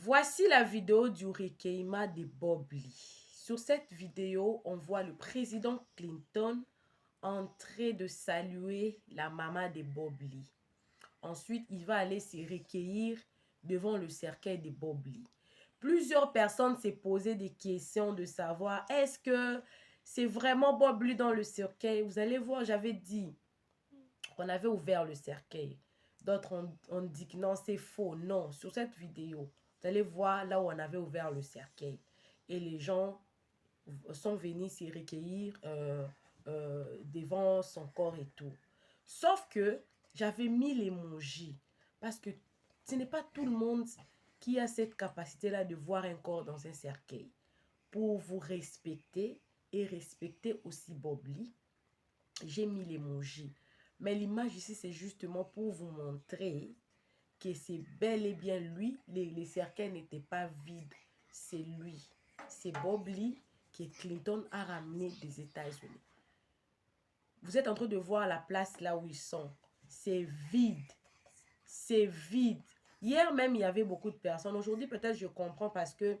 Voici la vidéo du recueillement de Bob Lee. Sur cette vidéo, on voit le président Clinton en train de saluer la maman de Bob Lee. Ensuite, il va aller se recueillir devant le cercueil de Bob Lee. Plusieurs personnes s'est posé des questions de savoir est-ce que c'est vraiment Bob Lee dans le cercueil. Vous allez voir, j'avais dit qu'on avait ouvert le cercueil. D'autres ont dit que non, c'est faux. Non, sur cette vidéo, vous allez voir là où on avait ouvert le cercueil. Et les gens sont venus s'y recueillir devant son corps et tout. Sauf que j'avais mis l'emoji parce que ce n'est pas tout le monde qui a cette capacité-là de voir un corps dans un cercueil. Pour vous respecter et respecter aussi Bob Lee, j'ai mis l'emoji. Mais l'image ici, c'est justement pour vous montrer que c'est bel et bien lui. Les cercueils n'étaient pas vides. C'est lui. C'est Bob Lee que Clinton a ramené des États-Unis. Vous êtes en train de voir la place là où ils sont. C'est vide. C'est vide. Hier même, il y avait beaucoup de personnes. Aujourd'hui, peut-être je comprends parce que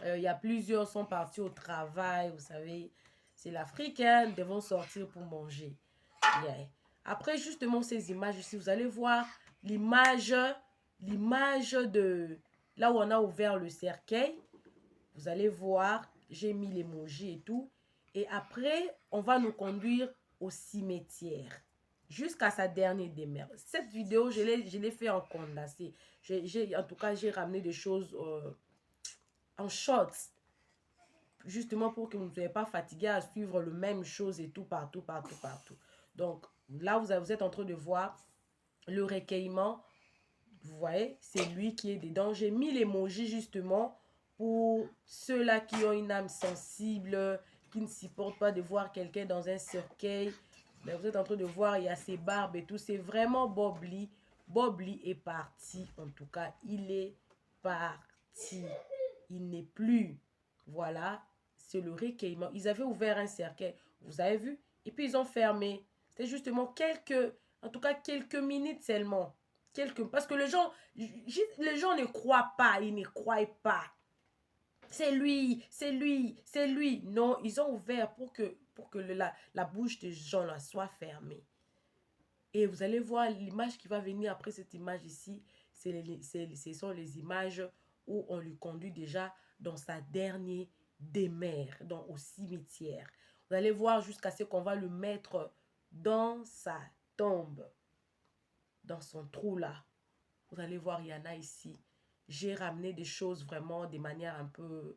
il y a plusieurs sont partis au travail. Vous savez, c'est l'Afrique. Ils devront sortir pour manger. Yeah. Après, justement, ces images ici, vous allez voir l'image de là où on a ouvert le cercueil. Vous allez voir, j'ai mis l'emoji et tout. Et après, on va nous conduire au cimetière jusqu'à sa dernière demeure. Cette vidéo, je l'ai fait en condensé. En tout cas, j'ai ramené des choses en shorts. Justement pour que vous ne soyez pas fatigué à suivre le même chose et tout, partout. Donc, là, vous êtes en train de voir le recueillement. Vous voyez, c'est lui qui est dedans. J'ai mis l'emoji justement pour ceux-là qui ont une âme sensible, qui ne supportent pas de voir quelqu'un dans un cercueil. Mais vous êtes en train de voir, il y a ses barbes et tout. C'est vraiment Bob Lee. Bob Lee est parti, en tout cas. Il est parti. Il n'est plus. Voilà, c'est le recueillement. Ils avaient ouvert un cercueil, vous avez vu? Et puis ils ont fermé. C'était justement quelques minutes seulement. Parce que les gens ne croient pas, ils ne croient pas. C'est lui. Non, ils ont ouvert pour que la bouche des gens là soit fermée. Et vous allez voir l'image qui va venir après cette image ici. Ce sont les images où on lui conduit déjà dans sa dernière demeure, au cimetière. Vous allez voir jusqu'à ce qu'on va le mettre dans sa tombe, dans son trou là. Vous allez voir, il y en a ici. J'ai ramené des choses vraiment de manière un peu,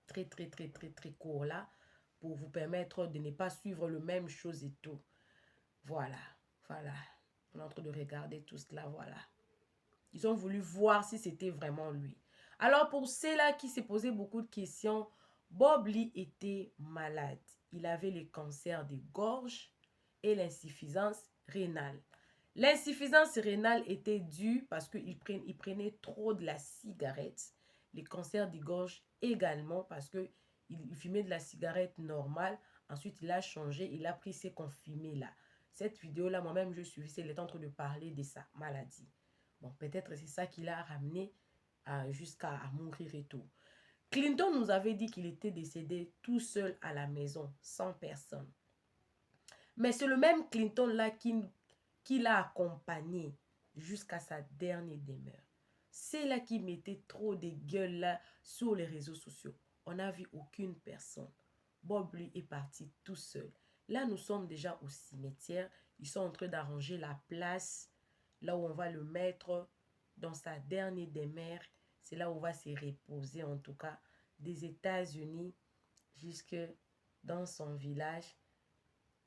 très court là, pour vous permettre de ne pas suivre le même chose et tout. Voilà. On est en train de regarder tout cela, voilà. Ils ont voulu voir si c'était vraiment lui. Alors, pour ceux-là qui se posaient beaucoup de questions, Bob Lee était malade. Il avait le cancer de gorge et l'insuffisance rénale. L'insuffisance rénale était due parce qu'il prenait trop de la cigarette. Le cancer de gorge également parce qu'il fumait de la cigarette normale. Ensuite, il a changé, il a pris ce qu'on fumait là. Cette vidéo-là, moi-même, je suivais, il est en train de parler de sa maladie. Bon, peut-être c'est ça qui l'a ramené jusqu'à mourir et tout. Clinton nous avait dit qu'il était décédé tout seul à la maison, sans personne. Mais c'est le même Clinton-là qui l'a accompagné jusqu'à sa dernière demeure. C'est là qui mettait trop de gueules là sur les réseaux sociaux. On n'a vu aucune personne. Bob Lee est parti tout seul. Là, nous sommes déjà au cimetière. Ils sont en train d'arranger la place, là où on va le mettre dans sa dernière demeure. C'est là où on va se reposer, en tout cas, des États-Unis jusque dans son village,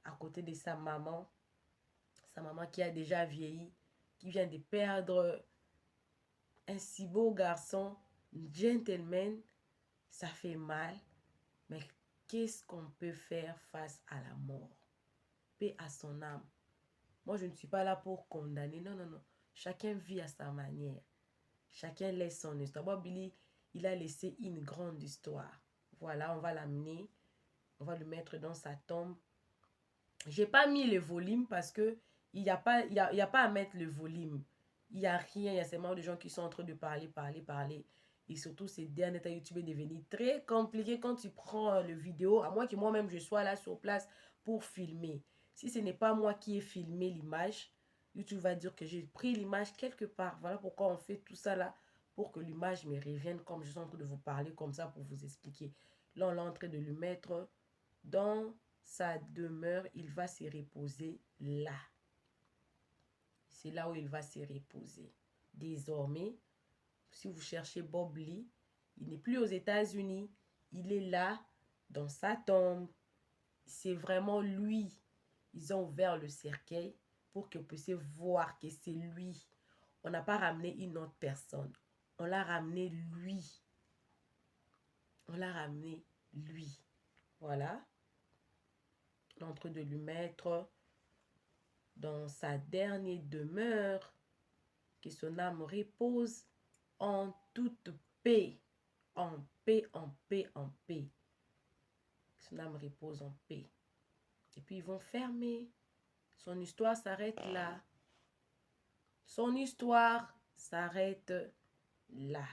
à côté de sa maman qui a déjà vieilli, qui vient de perdre un si beau garçon, un gentleman. Ça fait mal, mais qu'est-ce qu'on peut faire face à la mort? Paix à son âme. Moi, je ne suis pas là pour condamner. Non. Chacun vit à sa manière. Chacun laisse son histoire. Bob Lee, il a laissé une grande histoire. Voilà, on va l'amener. On va le mettre dans sa tombe. J'ai pas mis le volume parce que il n'y a pas à mettre le volume. Il n'y a rien, il y a seulement des gens qui sont en train de parler. Et surtout, ces derniers temps, YouTube est devenu très compliqué quand tu prends le vidéo, à moins que moi-même je sois là sur place pour filmer. Si ce n'est pas moi qui ai filmé l'image, YouTube va dire que j'ai pris l'image quelque part. Voilà pourquoi on fait tout ça là, pour que l'image me revienne comme je suis en train de vous parler comme ça pour vous expliquer. Là, on est en train de le mettre dans sa demeure. Il va se reposer là. C'est là où il va se reposer. Désormais, si vous cherchez Bob Lee, il n'est plus aux États-Unis. Il est là, dans sa tombe. C'est vraiment lui. Ils ont ouvert le cercueil pour que vous puissiez voir que c'est lui. On n'a pas ramené une autre personne. On l'a ramené lui. On l'a ramené lui. Voilà. On est en train de lui mettre dans sa dernière demeure. Que son âme repose en toute paix. En paix, en paix, en paix. Que son âme repose en paix. Et puis ils vont fermer. Son histoire s'arrête là. Son histoire s'arrête là.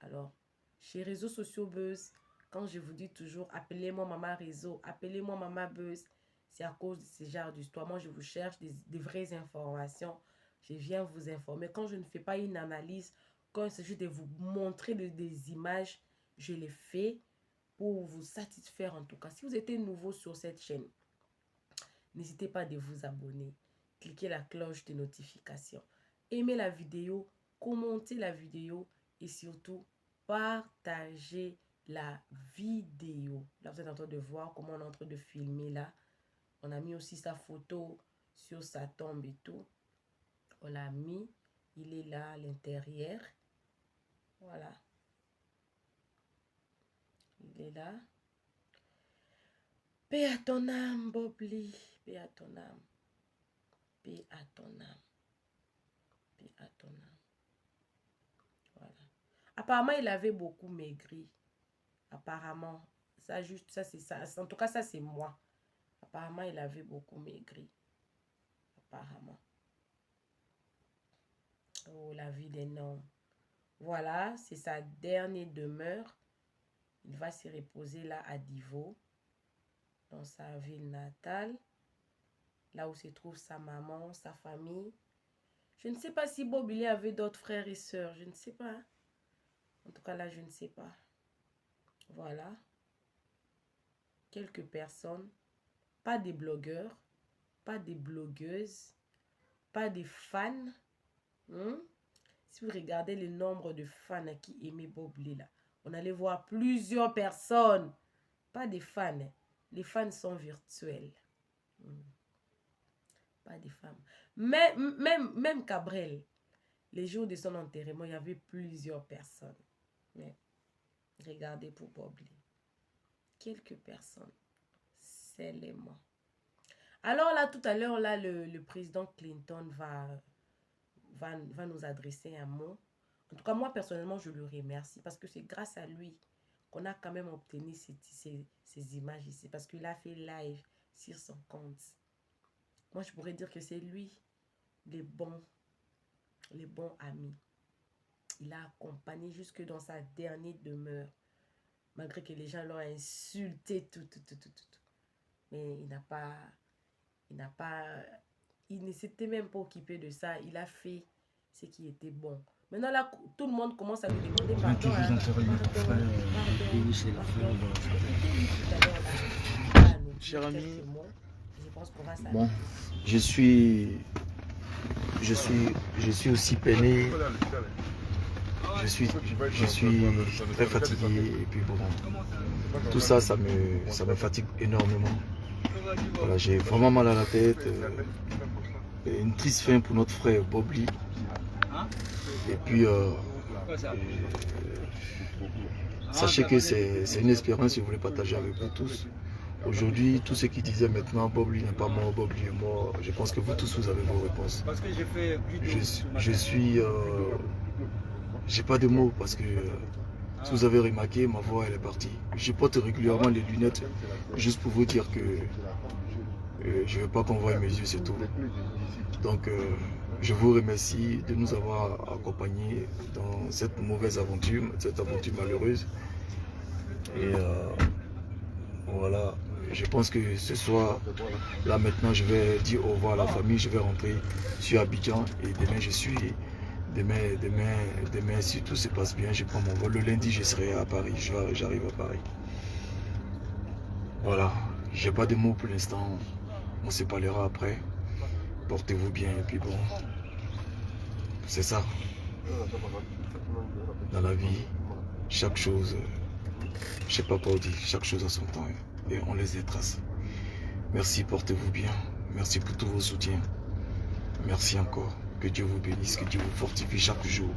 Alors, chez Réseaux Sociaux Buzz, quand je vous dis toujours, appelez-moi Maman Réseau, appelez-moi Maman Buzz, c'est à cause de ce genre d'histoire. Moi, je vous cherche des vraies informations. Je viens vous informer. Quand je ne fais pas une analyse, quand il s'agit de vous montrer des images, je les fais pour vous satisfaire en tout cas. Si vous êtes nouveau sur cette chaîne, n'hésitez pas de vous abonner. Cliquez la cloche de notification. Aimez la vidéo, commentez la vidéo et surtout, partagez la vidéo. Là, vous êtes en train de voir comment on est en train de filmer là. On a mis aussi sa photo sur sa tombe et tout. On l'a mis. Il est là à l'intérieur. Voilà. Il est là. Paix à ton âme, Bob Lee. Paix à ton âme. Paix à ton âme. Paix à ton âme. Voilà. Apparemment, il avait beaucoup maigri. Apparemment. Ça, juste, ça, c'est ça. En tout cas, ça, c'est moi. Apparemment, il avait beaucoup maigri. Apparemment. Oh, la vie d'un homme. Voilà, c'est sa dernière demeure. Il va se reposer là à Divo, dans sa ville natale. Là où se trouve sa maman, sa famille. Je ne sais pas si Bob Lee avait d'autres frères et sœurs. Je ne sais pas. En tout cas, là, je ne sais pas. Voilà. Quelques personnes. Pas des blogueurs. Pas des blogueuses. Pas des fans. Si vous regardez le nombre de fans qui aimaient Bob Lee, là, on allait voir plusieurs personnes. Pas des fans. Les fans sont virtuels. Pas des femmes. Mais même Cabrel, les jours de son enterrement, il y avait plusieurs personnes. Mais regardez pour Bob Lee. Quelques personnes. Seulement. Alors là, tout à l'heure, là, le président Clinton va nous adresser un mot. En tout cas, moi, personnellement, je le remercie parce que c'est grâce à lui qu'on a quand même obtenu ces images ici. Parce qu'il a fait live sur son compte. Moi, je pourrais dire que c'est lui, les bons amis. Il a accompagné jusque dans sa dernière demeure. Malgré que les gens l'ont insulté, tout. Mais il ne s'était même pas occupé de ça. Il a fait ce qui était bon. Maintenant, là, tout le monde commence à lui demander pardon. Cher ami, bon, je suis aussi peiné. Je suis très fatigué et puis bon, tout ça, ça me fatigue énormément. Voilà, j'ai vraiment mal à la tête. Une triste fin pour notre frère Bob Lee. Et puis, sachez que c'est une espérance que je voulais partager avec vous tous. Aujourd'hui, tous ceux qui disaient maintenant Bob Lee n'est pas mort, Bob Lee est mort, je pense que vous tous, vous avez vos réponses. J'ai pas de mots parce que si vous avez remarqué, ma voix elle est partie. Je porte régulièrement les lunettes juste pour vous dire que Je ne veux pas qu'on voie mes yeux, c'est tout. Donc, je vous remercie de nous avoir accompagnés dans cette mauvaise aventure, cette aventure malheureuse. Et voilà, je pense que ce soir, là maintenant, je vais dire au revoir à la famille, je vais rentrer sur Abidjan et demain, demain, si tout se passe bien, je prends mon vol. Le lundi, je serai à Paris, j'arrive à Paris. Voilà, j'ai pas de mots pour l'instant, on se parlera après. Portez-vous bien et puis bon, c'est ça. Dans la vie, chaque chose, je sais pas quoi dire, chaque chose a son temps et on laisse des traces. Merci, portez-vous bien. Merci pour tous vos soutiens. Merci encore. Que Dieu vous bénisse, que Dieu vous fortifie chaque jour.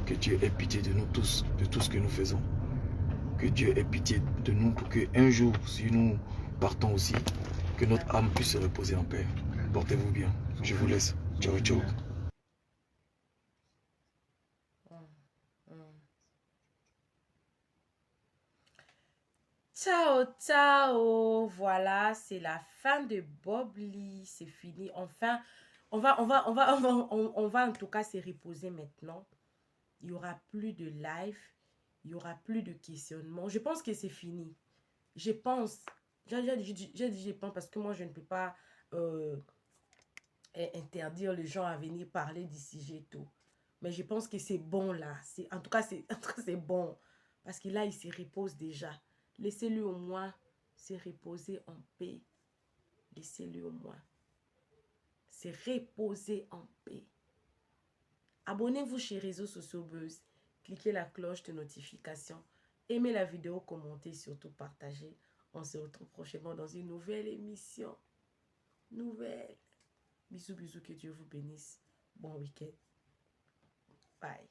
Que Dieu ait pitié de nous tous, de tout ce que nous faisons. Que Dieu ait pitié de nous pour qu'un jour, si nous partons aussi, que notre âme puisse se reposer en paix. Portez-vous bien. Je vous laisse. Ciao, ciao. Ciao, ciao. Voilà, c'est la fin de Bob Lee. C'est fini. Enfin, on va en tout cas se reposer maintenant. Il n'y aura plus de live. Il n'y aura plus de questionnement. Je pense que c'est fini. Je pense. J'ai dit je pense parce que moi, je ne peux pas interdire les gens à venir parler du sujet tout. Mais je pense que c'est bon là. En tout cas, c'est bon. Parce que là, il se repose déjà. Laissez-le au moins se reposer en paix. Laissez-le au moins se reposer en paix. Abonnez-vous chez Réseaux Sociaux Buzz. Cliquez la cloche de notification. Aimez la vidéo, commentez, surtout partagez. On se retrouve prochainement dans une nouvelle émission. Bisous, bisous, que Dieu vous bénisse. Bon week-end. Bye.